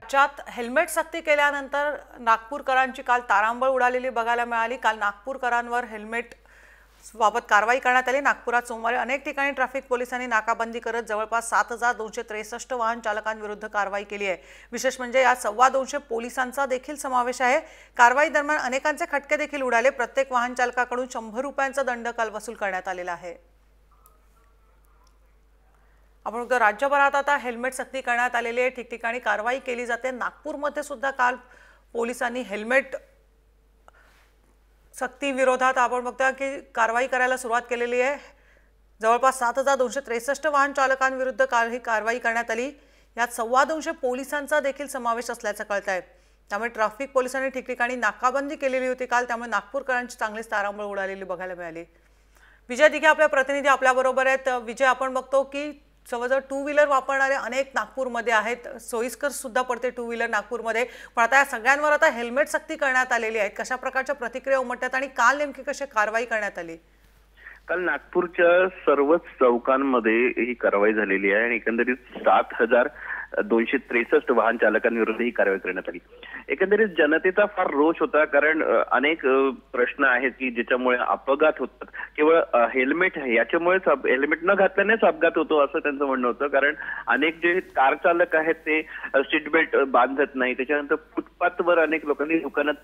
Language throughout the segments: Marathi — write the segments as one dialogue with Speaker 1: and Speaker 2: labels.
Speaker 1: राज्यात हेल्मेट सक्ती केल्यानंतर नागपूरकरांची काल तारांबळ उडालेली बघायला मिळाली। काल नागपूरकरांवर हेल्मेट बाबत कारवाई करण्यात आली। नागपुरात सोमवारी अनेक ठिकाणी ट्रॅफिक पोलिसांनी नाकाबंदी करत जवळपास 7263 वाहन चालकांविरुद्ध कारवाई केली आहे। विशेष म्हणजे या 225 पोलिसांचा देखील समावेश आहे। कारवाई दरम्यान अनेकांचे खटके देखील उडाले। प्रत्येक वाहन चालकाकडून 100 रुपयांचा दंड काल वसूल करण्यात आलेला आहे। आपण बघतो राज्यभरात आता हेल्मेट सक्ती करण्यात आलेली आहे। ठिकठिकाणी कारवाई केली जाते। नागपूरमध्ये सुद्धा काल पोलिसांनी हेल्मेट सक्ती विरोधात आपण बघतोय की कारवाई करायला सुरुवात केलेली आहे। जवळपास 7263 वाहन चालकांविरुद्ध काल ही कारवाई करण्यात आली। यात 225 पोलिसांचा देखील समावेश असल्याचं कळतंय। त्यामुळे ट्रॅफिक पोलिसांनी ठिकठिकाणी नाकाबंदी केलेली होती काल, त्यामुळे नागपूरकरांची चांगलीच तारांबळ उडालेली बघायला मिळाली। विजय दिघे आपल्या प्रतिनिधी आपल्या बरोबर आहेत। विजय, आपण बघतो की जवळजवळ टू व्हीलर वापरणारे अनेक नागपूरमध्ये आहेत। सोयीस्कर सुद्धा पडते टू व्हीलर नागपूरमध्ये, पण आता या सगळ्यांवर आता हेल्मेट सक्ती करण्यात आलेली आहे। कशा प्रकारच्या प्रतिक्रिया उमटतात आणि काल नेमकी कशी कारवाई करण्यात आली?
Speaker 2: काल नागपूरच्या सर्वच चौकांमध्ये ही कारवाई झालेली आहे आणि एकंदरीत 7263 वाहन चालकांविरुद्ध ही कारवाई करण्यात आली। एकंदरीत जनतेचा फार रोष होता, कारण अनेक प्रश्न आहेत की ज्याच्यामुळे अपघात होतात। केवळ हेल्मेट याच्यामुळेच, हेल्मेट न घातल्यानेच अपघात होतो असं त्यांचं म्हणणं होतं। कारण अनेक जे कार चालक आहेत ते सीट बेल्ट बांधत नाही। त्याच्यानंतर फुटपाथवर अनेक लोकांनी दुकानात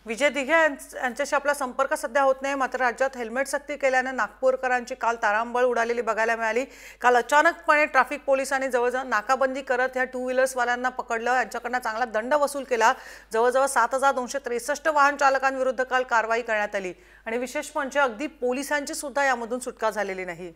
Speaker 1: विजय दिघे यांच्याशी आपला संपर्क सध्या होत नाही, मात्र राज्यात हेल्मेट सक्ती केल्याने नागपूरकरांची काल तारांबळ उडालेली बघायला मिळाली। काल अचानकपणे ट्रॅफिक पोलिसांनी जवळजवळ नाकाबंदी करत ह्या टू व्हीलर्सवाल्यांना पकडलं, यांच्याकडनं चांगला दंड वसूल केला। जवळजवळ 7263 वाहन चालकांविरुद्ध काल कारवाई करण्यात आली आणि विशेष म्हणजे अगदी पोलिसांची सुद्धा यामधून सुटका झालेली नाही।